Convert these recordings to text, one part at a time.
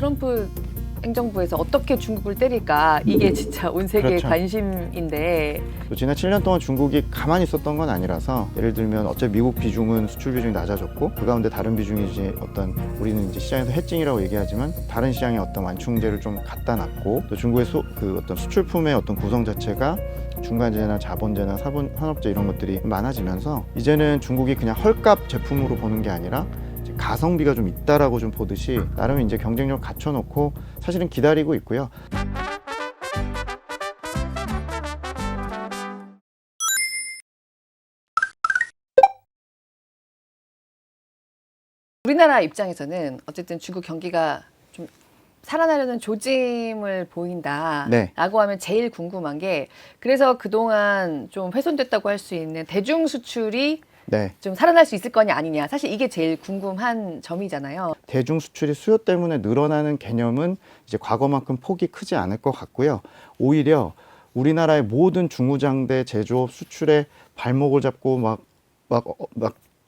트럼프 행정부에서 어떻게 중국을 때릴까 이게 진짜 온 세계의 그렇죠. 관심인데 또 지난 7년 동안 중국이 가만히 있었던 건 아니라서 예를 들면 어차피 미국 비중은 수출 비중이 낮아졌고 그 가운데 다른 비중이 이제 어떤 우리는 이제 시장에서 해칭이라고 얘기하지만 다른 시장에 어떤 완충제를 좀 갖다 놨고 또 중국의 그 어떤 수출품의 어떤 구성 자체가 중간재나 자본재나 산업재 이런 것들이 많아지면서 이제는 중국이 그냥 헐값 제품으로 보는 게 아니라 가성비가 좀 있다라고 좀 보듯이 나름 이제 경쟁력 갖춰놓고 사실은 기다리고 있고요. 우리나라 입장에서는 어쨌든 중국 경기가 좀 살아나려는 조짐을 보인다라고 네. 하면 제일 궁금한 게 그래서 그동안 좀 훼손됐다고 할 수 있는 대중 수출이 네. 좀 살아날 수 있을 거냐 아니냐 사실 이게 제일 궁금한 점이잖아요. 대중 수출이 수요 때문에 늘어나는 개념은 이제 과거만큼 폭이 크지 않을 것 같고요. 오히려 우리나라의 모든 중무장대 제조업 수출에 발목을 잡고 막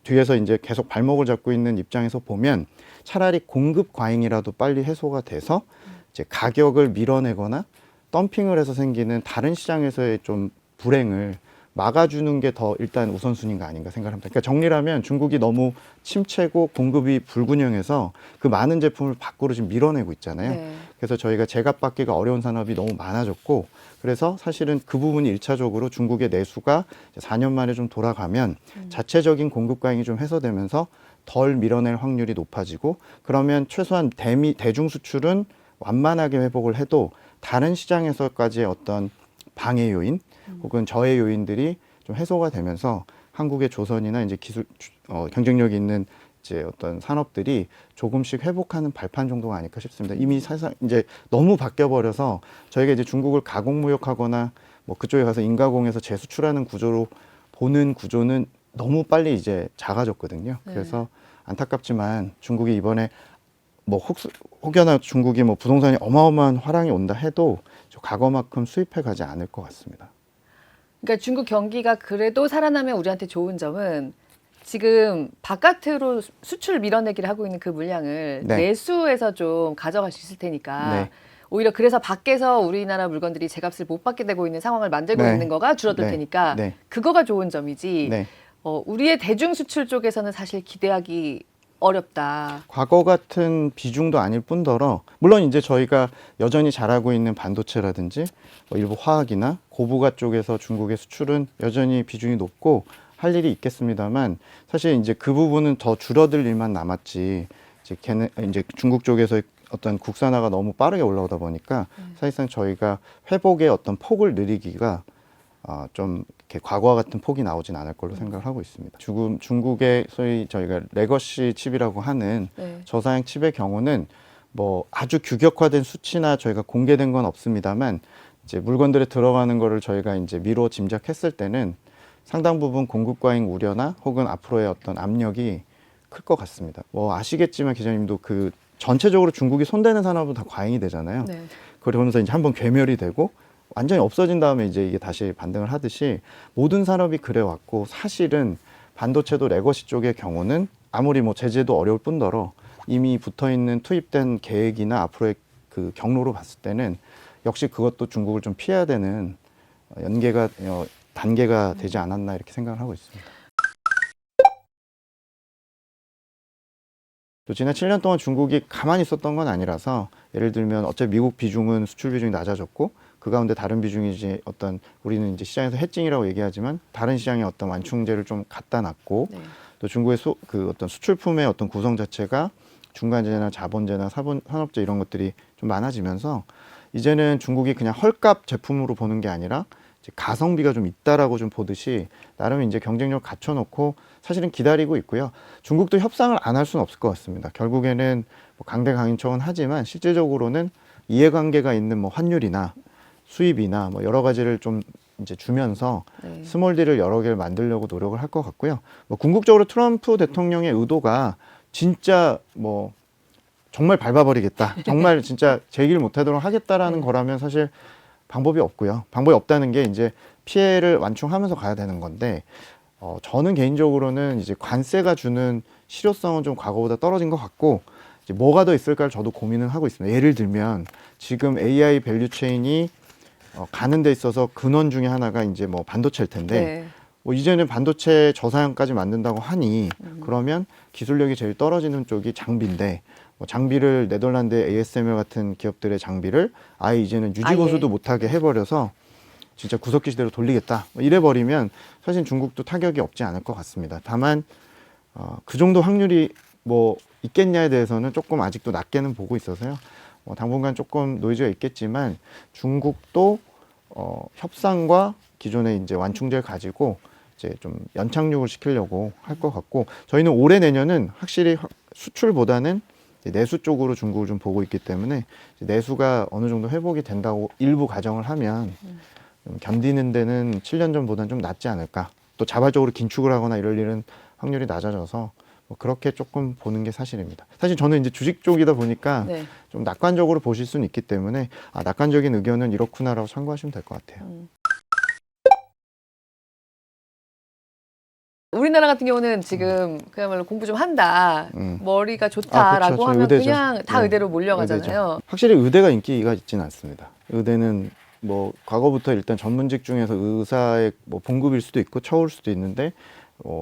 뒤에서 이제 계속 발목을 잡고 있는 입장에서 보면 차라리 공급 과잉이라도 빨리 해소가 돼서 이제 가격을 밀어내거나 덤핑을 해서 생기는 다른 시장에서의 좀 불행을 막아주는 게 더 일단 우선순위가 아닌가 생각합니다. 그러니까 정리를 하면 중국이 너무 침체고 공급이 불균형해서 그 많은 제품을 밖으로 지금 밀어내고 있잖아요. 네. 그래서 저희가 제값받기가 어려운 산업이 너무 많아졌고 그래서 사실은 그 부분이 일차적으로 중국의 내수가 4년 만에 좀 돌아가면 자체적인 공급 과잉이 좀 해소되면서 덜 밀어낼 확률이 높아지고 그러면 최소한 대중 수출은 완만하게 회복을 해도 다른 시장에서까지의 어떤 방해 요인 혹은 저해 요인들이 좀 해소가 되면서 한국의 조선이나 이제 경쟁력이 있는 이제 어떤 산업들이 조금씩 회복하는 발판 정도가 아닐까 싶습니다. 이미 사실상 이제 너무 바뀌어 버려서 저희가 이제 중국을 가공무역하거나 뭐 그쪽에 가서 인가공해서 재수출하는 구조로 보는 구조는 너무 빨리 이제 작아졌거든요. 네. 그래서 안타깝지만 중국이 이번에 뭐 혹여나 중국이 뭐 부동산이 어마어마한 화랑이 온다 해도 과거만큼 수입해 가지 않을 것 같습니다. 그러니까 중국 경기가 그래도 살아나면 우리한테 좋은 점은 지금 바깥으로 수출 밀어내기를 하고 있는 그 물량을 네. 내수해서 좀 가져갈 수 있을 테니까 네. 오히려 그래서 밖에서 우리나라 물건들이 제값을 못 받게 되고 있는 상황을 만들고 네. 있는 거가 줄어들 네. 테니까 네. 그거가 좋은 점이지 네. 우리의 대중 수출 쪽에서는 사실 기대하기 어렵다. 과거 같은 비중도 아닐 뿐더러 물론 이제 저희가 여전히 잘하고 있는 반도체라든지 뭐 일부 화학이나 고부가 쪽에서 중국의 수출은 여전히 비중이 높고 할 일이 있겠습니다만 사실 이제 그 부분은 더 줄어들 일만 남았지 이제 중국 쪽에서 어떤 국산화가 너무 빠르게 올라오다 보니까 사실상 저희가 회복의 어떤 폭을 늘리기가 좀 이렇게 과거와 같은 폭이 나오진 않을 걸로 생각을 하고 있습니다. 중국의 소위 저희가 레거시 칩이라고 하는 네. 저사양 칩의 경우는 뭐 아주 규격화된 수치나 저희가 공개된 건 없습니다만 이제 물건들에 들어가는 거를 저희가 이제 미로 짐작했을 때는 상당 부분 공급 과잉 우려나 혹은 앞으로의 어떤 압력이 클 것 같습니다. 뭐 아시겠지만 기자님도 그 전체적으로 중국이 손대는 산업은 다 과잉이 되잖아요. 네. 그러면서 이제 한번 괴멸이 되고 완전히 없어진 다음에 이제 이게 다시 반등을 하듯이 모든 산업이 그래 왔고 사실은 반도체도 레거시 쪽의 경우는 아무리 뭐 제재도 어려울 뿐더러 이미 붙어 있는 투입된 계획이나 앞으로의 그 경로로 봤을 때는 역시 그것도 중국을 좀 피해야 되는 단계가 되지 않았나 이렇게 생각을 하고 있습니다. 또 지난 7년 동안 중국이 가만히 있었던 건 아니라서 예를 들면 어차피 미국 비중은 수출 비중이 낮아졌고 그 가운데 다른 비중이 이제 어떤 우리는 이제 시장에서 해칭이라고 얘기하지만 다른 시장에 어떤 완충제를 좀 갖다 놨고 네. 또 중국의 그 어떤 수출품의 어떤 구성 자체가 중간재나 자본재나 산업재 이런 것들이 좀 많아지면서 이제는 중국이 그냥 헐값 제품으로 보는 게 아니라 이제 가성비가 좀 있다라고 좀 보듯이 나름 이제 경쟁력 갖춰놓고 사실은 기다리고 있고요. 중국도 협상을 안 할 수는 없을 것 같습니다. 결국에는 뭐 강대강인척은 하지만 실질적으로는 이해관계가 있는 뭐 환율이나 수입이나 뭐 여러 가지를 좀 이제 주면서 네. 스몰딜을 여러 개를 만들려고 노력을 할 것 같고요. 뭐 궁극적으로 트럼프 대통령의 의도가 진짜 뭐 정말 밟아버리겠다. 정말 진짜 제길 못하도록 하겠다라는 네. 거라면 사실 방법이 없고요. 방법이 없다는 게 이제 피해를 완충하면서 가야 되는 건데 저는 개인적으로는 이제 관세가 주는 실효성은 좀 과거보다 떨어진 것 같고 이제 뭐가 더 있을까를 저도 고민을 하고 있습니다. 예를 들면 지금 AI 밸류 체인이 가는 데 있어서 근원 중에 하나가 이제 뭐 반도체일 텐데 네. 뭐 이제는 반도체 저사양까지 만든다고 하니 그러면 기술력이 제일 떨어지는 쪽이 장비인데 뭐 장비를 네덜란드 ASML 같은 기업들의 장비를 아예 이제는 유지보수도 아예. 못하게 해버려서 진짜 구석기 시대로 돌리겠다 뭐 이래버리면 사실 중국도 타격이 없지 않을 것 같습니다. 다만 그 정도 확률이 뭐 있겠냐에 대해서는 조금 아직도 낮게는 보고 있어서요. 당분간 조금 노이즈가 있겠지만 중국도 협상과 기존의 이제 완충제를 가지고 이제 좀 연착륙을 시키려고 할 것 같고 저희는 올해 내년은 확실히 수출보다는 내수 쪽으로 중국을 좀 보고 있기 때문에 내수가 어느 정도 회복이 된다고 일부 가정을 하면 좀 견디는 데는 7년 전보다는 좀 낫지 않을까. 또 자발적으로 긴축을 하거나 이럴 일은 확률이 낮아져서 뭐 그렇게 조금 보는 게 사실입니다. 사실 저는 이제 주식 쪽이다 보니까 네. 좀 낙관적으로 보실 수는 있기 때문에 낙관적인 의견은 이렇구나라고 참고하시면 될 것 같아요. 우리나라 같은 경우는 지금 그야말로 공부 좀 한다, 머리가 그렇죠. 좋다라고 저희 하면 의대죠. 그냥 다 네. 의대로 몰려가잖아요. 의대죠. 확실히 의대가 인기가 있지는 않습니다. 의대는 뭐 과거부터 일단 전문직 중에서 의사의 뭐 봉급일 수도 있고 처우일 수도 있는데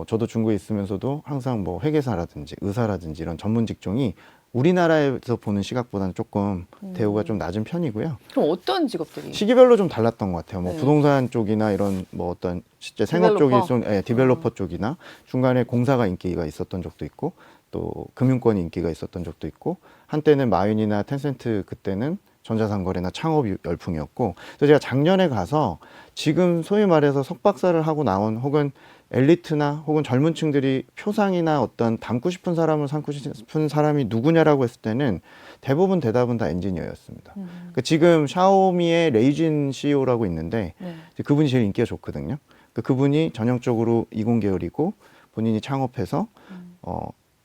저도 중국에 있으면서도 항상 뭐 회계사라든지 의사라든지 이런 전문 직종이 우리나라에서 보는 시각보다는 조금 대우가 좀 낮은 편이고요. 그럼 어떤 직업들이? 시기별로 좀 달랐던 것 같아요. 뭐 네. 부동산 쪽이나 이런 뭐 어떤 실제 생업 쪽이 디벨로퍼? 좀 디벨로퍼 쪽이나 중간에 공사가 인기가 있었던 적도 있고 또 금융권이 인기가 있었던 적도 있고 한때는 마윈이나 텐센트 그때는 전자상거래나 창업 열풍이었고 그래서 제가 작년에 가서 지금 소위 말해서 석박사를 하고 나온 혹은 엘리트나 혹은 젊은 층들이 표상이나 어떤 닮고 싶은 사람을 삼고 싶은 사람이 누구냐라고 했을 때는 대부분 대답은 다 엔지니어였습니다. 그러니까 지금 샤오미의 레이진 CEO라고 있는데 네. 그분이 제일 인기가 좋거든요. 그분이 전형적으로 이공 계열이고 본인이 창업해서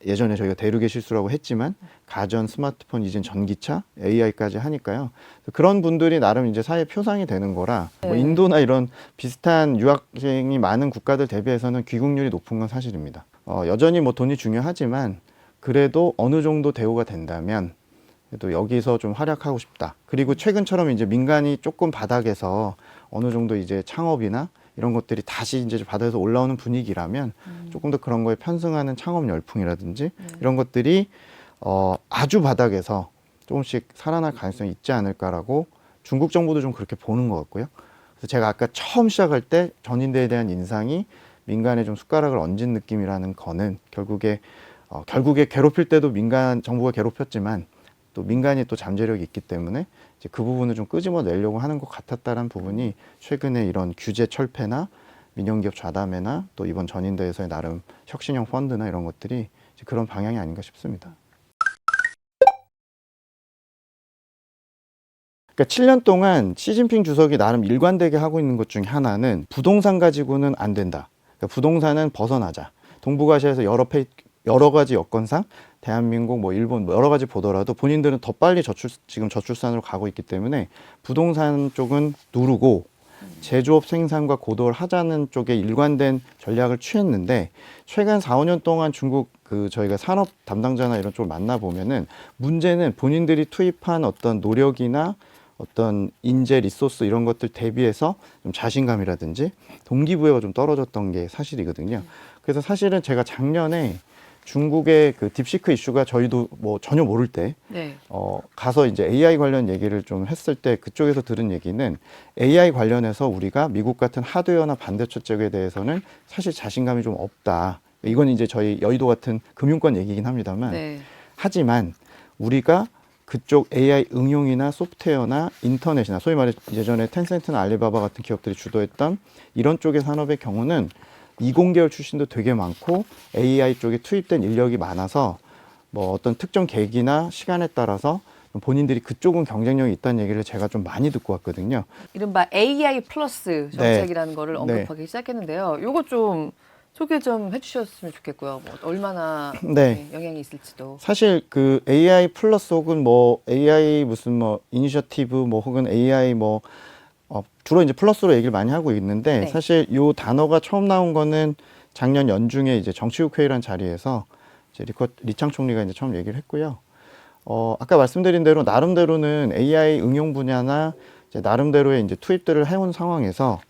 예전에 저희가 대륙의 실수라고 했지만 가전, 스마트폰, 이젠 전기차, AI까지 하니까요. 그런 분들이 나름 이제 사회 표상이 되는 거라 뭐 네. 인도나 이런 비슷한 유학생이 많은 국가들 대비해서는 귀국률이 높은 건 사실입니다. 여전히 뭐 돈이 중요하지만 그래도 어느 정도 대우가 된다면 그래도 여기서 좀 활약하고 싶다. 그리고 최근처럼 이제 민간이 조금 바닥에서 어느 정도 이제 창업이나 이런 것들이 다시 이제 바닥에서 올라오는 분위기라면 조금 더 그런 거에 편승하는 창업 열풍이라든지 이런 것들이 아주 바닥에서 조금씩 살아날 가능성이 있지 않을까라고 중국 정부도 좀 그렇게 보는 것 같고요. 그래서 제가 아까 처음 시작할 때 전인대에 대한 인상이 민간에 좀 숟가락을 얹은 느낌이라는 거는 결국에 괴롭힐 때도 민간 정부가 괴롭혔지만 또 민간이 또 잠재력이 있기 때문에 이제 그 부분을 좀 끄집어 내려고 하는 것 같았다는 부분이 최근에 이런 규제 철폐나 민영기업 좌담회나 또 이번 전인대에서의 나름 혁신형 펀드나 이런 것들이 이제 그런 방향이 아닌가 싶습니다. 그러니까 7년 동안 시진핑 주석이 나름 일관되게 하고 있는 것 중에 하나는 부동산 가지고는 안 된다. 그러니까 부동산은 벗어나자. 동북아시아에서 여러 가지 여건상 대한민국, 뭐 일본, 뭐 여러 가지 보더라도 본인들은 더 빨리 지금 저출산으로 가고 있기 때문에 부동산 쪽은 누르고 제조업 생산과 고도를 하자는 쪽에 일관된 전략을 취했는데 최근 4, 5년 동안 중국 저희가 산업 담당자나 이런 쪽을 만나보면은 문제는 본인들이 투입한 어떤 노력이나 어떤 인재, 리소스 이런 것들 대비해서 좀 자신감이라든지 동기부여가 좀 떨어졌던 게 사실이거든요. 그래서 사실은 제가 작년에 중국의 그 딥시크 이슈가 저희도 뭐 전혀 모를 때 네. 가서 이제 AI 관련 얘기를 좀 했을 때 그쪽에서 들은 얘기는 AI 관련해서 우리가 미국 같은 하드웨어나 반도체 쪽에 대해서는 사실 자신감이 좀 없다. 이건 이제 저희 여의도 같은 금융권 얘기긴 합니다만 네. 하지만 우리가 그쪽 AI 응용이나 소프트웨어나 인터넷이나 소위 말해 예전에 텐센트나 알리바바 같은 기업들이 주도했던 이런 쪽의 산업의 경우는 이공계열 출신도 되게 많고 AI 쪽에 투입된 인력이 많아서 뭐 어떤 특정 계기나 시간에 따라서 본인들이 그쪽은 경쟁력이 있다는 얘기를 제가 좀 많이 듣고 왔거든요. 이른바 AI 플러스 정책이라는 거를 네. 언급하기 시작했는데요. 요거 좀 소개 좀 해주셨으면 좋겠고요. 뭐 얼마나 네. 영향이 있을지도. 사실 그 AI 플러스 혹은 뭐 AI 무슨 뭐 이니셔티브 뭐 혹은 AI 뭐 주로 이제 플러스로 얘기를 많이 하고 있는데 네. 사실 요 단어가 처음 나온 거는 작년 연중에 이제 정치국 회의란 자리에서 이제 리창 총리가 이제 처음 얘기를 했고요. 아까 말씀드린 대로 나름대로는 AI 응용 분야나 이제 나름대로의 이제 투입들을 해온 상황에서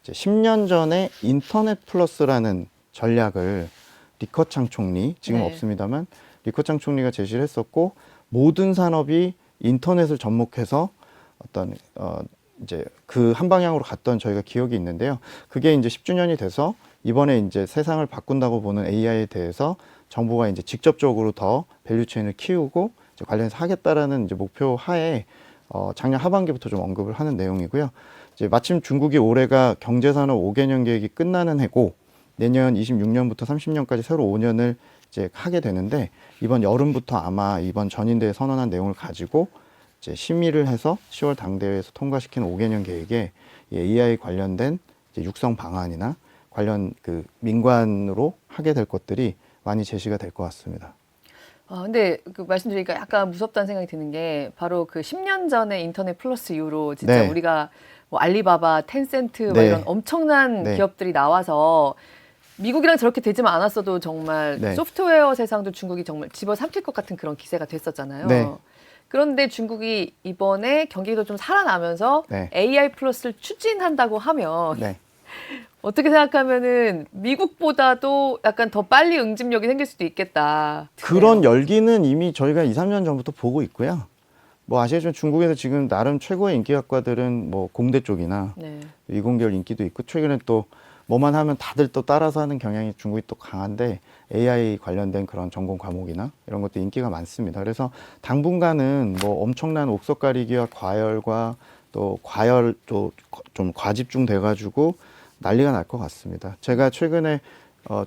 이제 10년 전에 인터넷 플러스라는 전략을 리커창 총리, 지금 네. 없습니다만 리커창 총리가 제시를 했었고, 모든 산업이 인터넷을 접목해서 어떤 이제 그 한 방향으로 갔던 저희가 기억이 있는데요. 그게 이제 10주년이 돼서 이번에 이제 세상을 바꾼다고 보는 AI에 대해서 정부가 이제 직접적으로 더 밸류체인을 키우고 이제 관련해서 하겠다라는 이제 목표 하에 작년 하반기부터 좀 언급을 하는 내용이고요. 이제 마침 중국이 올해가 경제산업 5개년 계획이 끝나는 해고, 내년 26년부터 30년까지 새로 5년을 이제 하게 되는데, 이번 여름부터 아마 이번 전인대에 선언한 내용을 가지고 이제 심의를 해서 10월 당대회에서 통과시킨 5개년 계획에 이 AI 관련된 이제 육성 방안이나 관련 그 민관으로 하게 될 것들이 많이 제시가 될 것 같습니다. 근데 그 말씀드리니까 약간 무섭다는 생각이 드는 게 바로 그 10년 전에 인터넷 플러스 이후로 진짜 네. 우리가 뭐 알리바바, 텐센트 막 네. 이런 엄청난 네. 기업들이 나와서 미국이랑 저렇게 되지만 않았어도 정말 네. 소프트웨어 세상도 중국이 정말 집어삼킬 것 같은 그런 기세가 됐었잖아요. 네. 그런데 중국이 이번에 경기도 좀 살아나면서 네. AI 플러스를 추진한다고 하면 네. 어떻게 생각하면은 미국보다도 약간 더 빨리 응집력이 생길 수도 있겠다. 그런 열기는 이미 저희가 2, 3년 전부터 보고 있고요. 뭐 아시겠지만 중국에서 지금 나름 최고의 인기학과들은 뭐 공대 쪽이나 네. 이공계열 인기도 있고, 최근에 또 뭐만 하면 다들 또 따라서 하는 경향이 중국이 또 강한데, AI 관련된 그런 전공 과목이나 이런 것도 인기가 많습니다. 그래서 당분간은 뭐 엄청난 옥석 가리기와 과열과 또 과열 좀 과집중 돼가지고 난리가 날 것 같습니다. 제가 최근에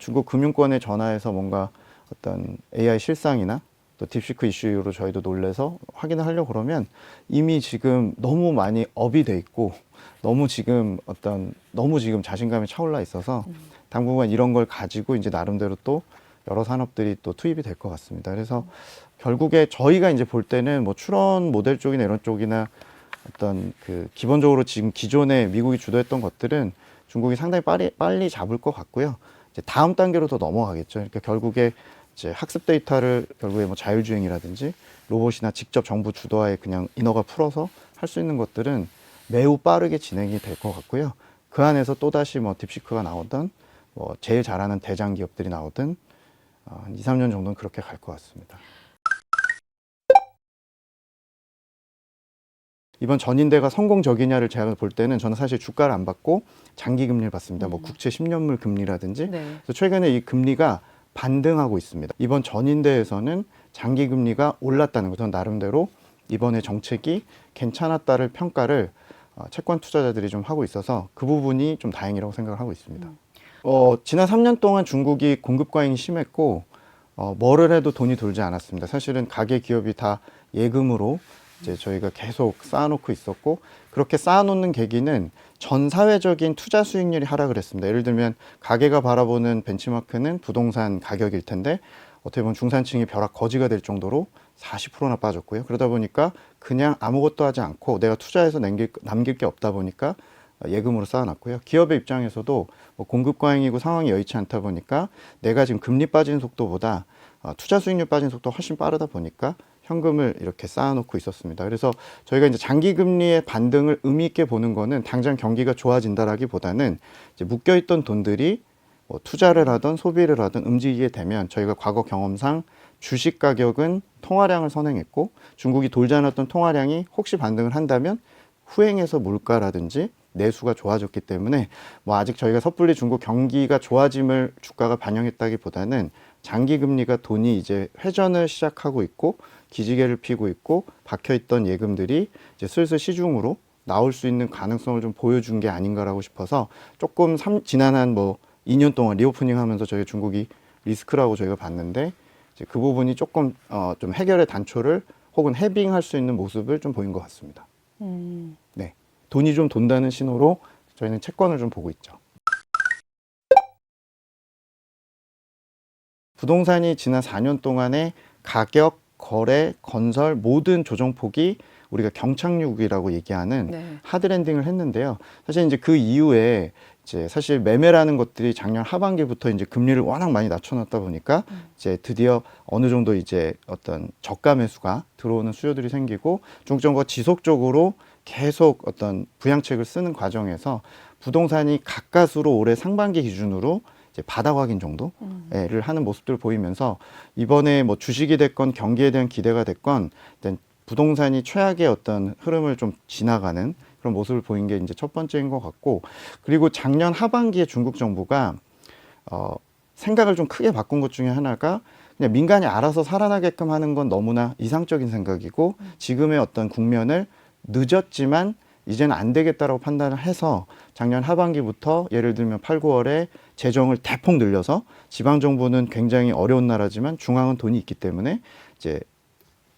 중국 금융권에 전화해서 뭔가 어떤 AI 실상이나 또 딥시크 이슈로 저희도 놀래서 확인을 하려고 그러면 이미 지금 너무 많이 업이 돼 있고 너무 지금 자신감이 차올라 있어서 당분간 이런 걸 가지고 이제 나름대로 또 여러 산업들이 또 투입이 될 것 같습니다. 그래서 결국에 저희가 이제 볼 때는 뭐 출원 모델 쪽이나 이런 쪽이나 어떤 그 기본적으로 지금 기존에 미국이 주도했던 것들은 중국이 상당히 빨리 잡을 것 같고요. 이제 다음 단계로 더 넘어가겠죠. 그러니까 결국에 이제 학습 데이터를 결국에 뭐 자율주행이라든지 로봇이나 직접 정부 주도하에 그냥 인허가 풀어서 할 수 있는 것들은 매우 빠르게 진행이 될 것 같고요. 그 안에서 또다시 뭐 딥시크가 나오든 뭐 제일 잘하는 대장 기업들이 나오든 한 2, 3년 정도는 그렇게 갈 것 같습니다. 이번 전인대가 성공적이냐를 제가 볼 때는 저는 사실 주가를 안 받고 장기 금리를 받습니다. 뭐 국채 10년물 금리라든지. 네. 그래서 최근에 이 금리가 반등하고 있습니다. 이번 전인대에서는 장기 금리가 올랐다는 것, 저는 나름대로 이번에 정책이 괜찮았다를 평가를 채권 투자자들이 좀 하고 있어서 그 부분이 좀 다행이라고 생각을 하고 있습니다. 지난 3년 동안 중국이 공급 과잉이 심했고 뭐를 해도 돈이 돌지 않았습니다. 사실은 가계 기업이 다 예금으로 이제 저희가 계속 쌓아놓고 있었고, 그렇게 쌓아놓는 계기는 전 사회적인 투자 수익률이 하락을 했습니다. 예를 들면 가계가 바라보는 벤치마크는 부동산 가격일 텐데 어떻게 보면 중산층이 벼락 거지가 될 정도로 40%나 빠졌고요. 그러다 보니까 그냥 아무것도 하지 않고 내가 투자해서 남길 게 없다 보니까 예금으로 쌓아놨고요. 기업의 입장에서도 뭐 공급 과잉이고 상황이 여의치 않다 보니까 내가 지금 금리 빠진 속도보다 투자 수익률 빠진 속도가 훨씬 빠르다 보니까 현금을 이렇게 쌓아놓고 있었습니다. 그래서 저희가 이제 장기 금리의 반등을 의미 있게 보는 거는 당장 경기가 좋아진다라기보다는 이제 묶여있던 돈들이 뭐 투자를 하든 소비를 하든 움직이게 되면, 저희가 과거 경험상 주식 가격은 통화량을 선행했고 중국이 돌지 않았던 통화량이 혹시 반등을 한다면 후행해서 물가라든지 내수가 좋아졌기 때문에 뭐 아직 저희가 섣불리 중국 경기가 좋아짐을 주가가 반영했다기보다는 장기 금리가 돈이 이제 회전을 시작하고 있고 기지개를 피고 있고 박혀있던 예금들이 이제 슬슬 시중으로 나올 수 있는 가능성을 좀 보여준 게 아닌가라고 싶어서 조금 지난 한 뭐 2년 동안 리오프닝 하면서 저희 중국이 리스크라고 저희가 봤는데 이제 그 부분이 조금 좀 해결의 단초를 혹은 해빙할 수 있는 모습을 좀 보인 것 같습니다. 네, 돈이 좀 돈다는 신호로 저희는 채권을 좀 보고 있죠. 부동산이 지난 4년 동안에 가격, 거래, 건설 모든 조정폭이 우리가 경착륙이라고 얘기하는 네. 하드랜딩을 했는데요. 사실 이제 그 이후에 이제 사실 매매라는 것들이 작년 하반기부터 이제 금리를 워낙 많이 낮춰놨다 보니까 이제 드디어 어느 정도 이제 어떤 저가 매수가 들어오는 수요들이 생기고 중국 정부가 지속적으로 계속 어떤 부양책을 쓰는 과정에서 부동산이 가까스로 올해 상반기 기준으로 이제 바닥 확인 정도를 하는 모습들을 보이면서 이번에 뭐 주식이 됐건 경기에 대한 기대가 됐건 일단 부동산이 최악의 어떤 흐름을 좀 지나가는 그런 모습을 보인 게 이제 첫 번째인 것 같고, 그리고 작년 하반기에 중국 정부가 생각을 좀 크게 바꾼 것 중에 하나가 그냥 민간이 알아서 살아나게끔 하는 건 너무나 이상적인 생각이고 지금의 어떤 국면을 늦었지만 이제는 안 되겠다라고 판단을 해서 작년 하반기부터 예를 들면 8, 9월에 재정을 대폭 늘려서 지방 정부는 굉장히 어려운 나라지만 중앙은 돈이 있기 때문에 이제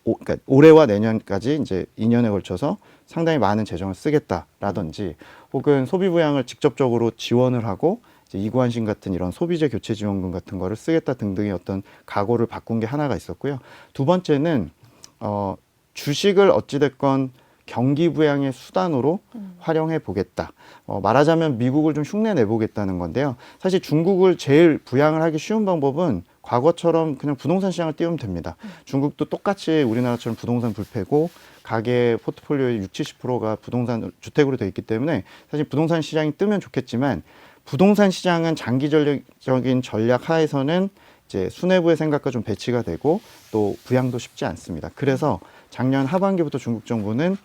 그러니까 올해와 내년까지 이제 2년에 걸쳐서 상당히 많은 재정을 쓰겠다라든지 혹은 소비 부양을 직접적으로 지원을 하고 이제 이구환신 같은 이런 소비재 교체 지원금 같은 거를 쓰겠다 등등의 어떤 각오를 바꾼 게 하나가 있었고요. 두 번째는 주식을 어찌됐건 경기 부양의 수단으로 활용해 보겠다. 말하자면 미국을 좀 흉내 내보겠다는 건데요. 사실 중국을 제일 부양을 하기 쉬운 방법은 과거처럼 그냥 부동산 시장을 띄우면 됩니다. 중국도 똑같이 우리나라처럼 부동산 불패고 가계 포트폴리오의 60, 70%가 부동산 주택으로 되어 있기 때문에 사실 부동산 시장이 뜨면 좋겠지만 부동산 시장은 장기적인 전략 하에서는 이제 수뇌부의 생각과 좀 배치가 되고 또 부양도 쉽지 않습니다. 그래서 작년 하반기부터 중국 정부는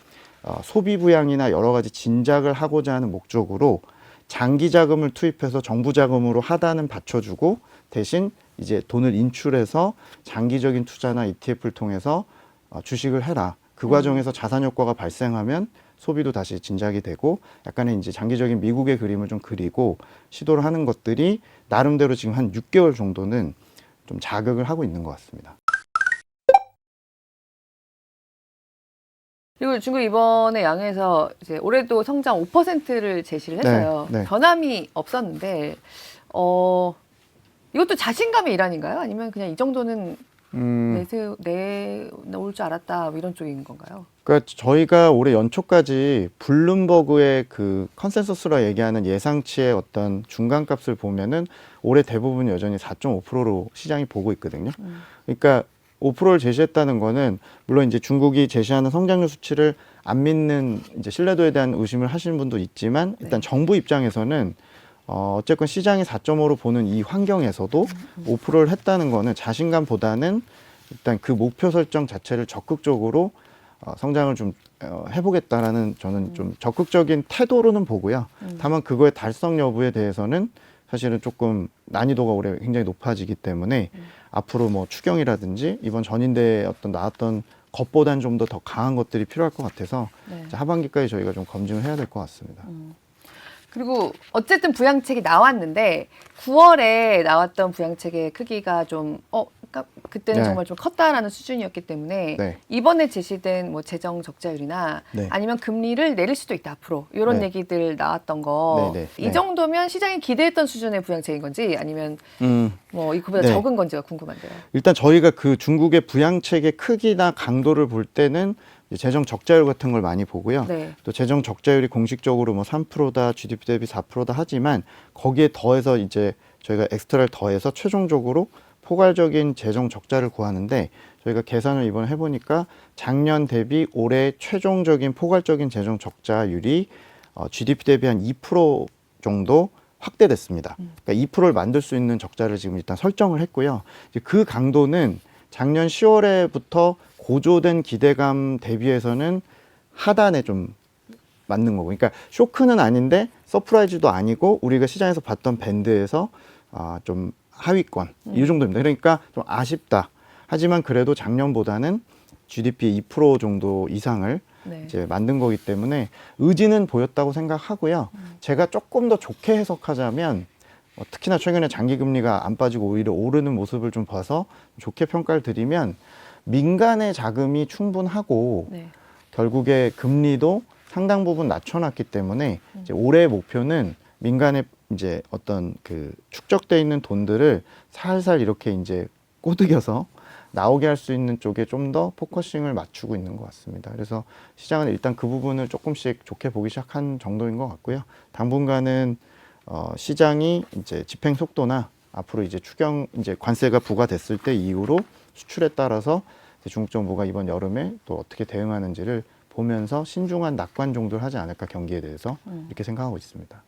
소비 부양이나 여러 가지 진작을 하고자 하는 목적으로 장기 자금을 투입해서 정부 자금으로 하단은 받쳐주고 대신 이제 돈을 인출해서 장기적인 투자나 ETF를 통해서 주식을 해라. 그 과정에서 자산 효과가 발생하면 소비도 다시 진작이 되고 약간의 이제 장기적인 미국의 그림을 좀 그리고 시도를 하는 것들이 나름대로 지금 한 6개월 정도는 좀 자극을 하고 있는 것 같습니다. 그리고 중국 이번에 양에서 이제 올해도 성장 5%를 제시를 했어요. 네, 네. 변함이 없었는데 이것도 자신감의 일환인가요? 아니면 그냥 이 정도는 내올 줄 알았다 뭐 이런 쪽인 건가요? 그러니까 저희가 올해 연초까지 블룸버그의 그 컨센서스라 얘기하는 예상치의 어떤 중간값을 보면은 올해 대부분 여전히 4.5%로 시장이 보고 있거든요. 그러니까 5%를 제시했다는 거는 물론 이제 중국이 제시하는 성장률 수치를 안 믿는 이제 신뢰도에 대한 의심을 하시는 분도 있지만 일단 정부 입장에서는 어쨌건 시장이 4.5로 보는 이 환경에서도 5%를 했다는 거는 자신감보다는 일단 그 목표 설정 자체를 적극적으로 성장을 좀 해보겠다라는 저는 좀 적극적인 태도로는 보고요. 다만 그거의 달성 여부에 대해서는 사실은 조금 난이도가 올해 굉장히 높아지기 때문에 앞으로 뭐 추경이라든지 이번 전인대에 어떤 나왔던 것보단 좀 더 강한 것들이 필요할 것 같아서 네. 하반기까지 저희가 좀 검증을 해야 될 것 같습니다. 그리고 어쨌든 부양책이 나왔는데 9월에 나왔던 부양책의 크기가 좀 그때는 네. 정말 좀 컸다라는 수준이었기 때문에 네. 이번에 제시된 뭐 재정 적자율이나 네. 아니면 금리를 내릴 수도 있다 앞으로 이런 네. 얘기들 나왔던 거 네, 네, 이 네. 정도면 시장이 기대했던 수준의 부양책인 건지 아니면 뭐 이거보다 네. 적은 건지가 궁금한데요. 일단 저희가 그 중국의 부양책의 크기나 강도를 볼 때는 이제 재정 적자율 같은 걸 많이 보고요. 네. 또 재정 적자율이 공식적으로 뭐 3%다, GDP 대비 4%다 하지만 거기에 더해서 이제 저희가 엑스트라를 더해서 최종적으로 포괄적인 재정 적자를 구하는데 저희가 계산을 이번에 해보니까 작년 대비 올해 최종적인 포괄적인 재정 적자율이 GDP 대비 한 2% 정도 확대됐습니다. 그러니까 2%를 만들 수 있는 적자를 지금 일단 설정을 했고요. 이제 그 강도는 작년 10월에부터 고조된 기대감 대비해서는 하단에 좀 맞는 거고, 그러니까 쇼크는 아닌데 서프라이즈도 아니고 우리가 시장에서 봤던 밴드에서 좀 하위권 이 정도입니다. 그러니까 좀 아쉽다. 하지만 그래도 작년보다는 GDP 2% 정도 이상을 네. 이제 만든 거기 때문에 의지는 보였다고 생각하고요. 제가 조금 더 좋게 해석하자면 특히나 최근에 장기 금리가 안 빠지고 오히려 오르는 모습을 좀 봐서 좋게 평가를 드리면 민간의 자금이 충분하고 네. 결국에 금리도 상당 부분 낮춰놨기 때문에 이제 올해 목표는 민간의 이제 어떤 그 축적돼 있는 돈들을 살살 이렇게 이제 꼬드겨서 나오게 할 수 있는 쪽에 좀 더 포커싱을 맞추고 있는 것 같습니다. 그래서 시장은 일단 그 부분을 조금씩 좋게 보기 시작한 정도인 것 같고요. 당분간은 시장이 이제 집행 속도나 앞으로 이제 이제 관세가 부과됐을 때 이후로 수출에 따라서 중국 정부가 이번 여름에 또 어떻게 대응하는지를 보면서 신중한 낙관 정도를 하지 않을까 경기에 대해서 이렇게 생각하고 있습니다.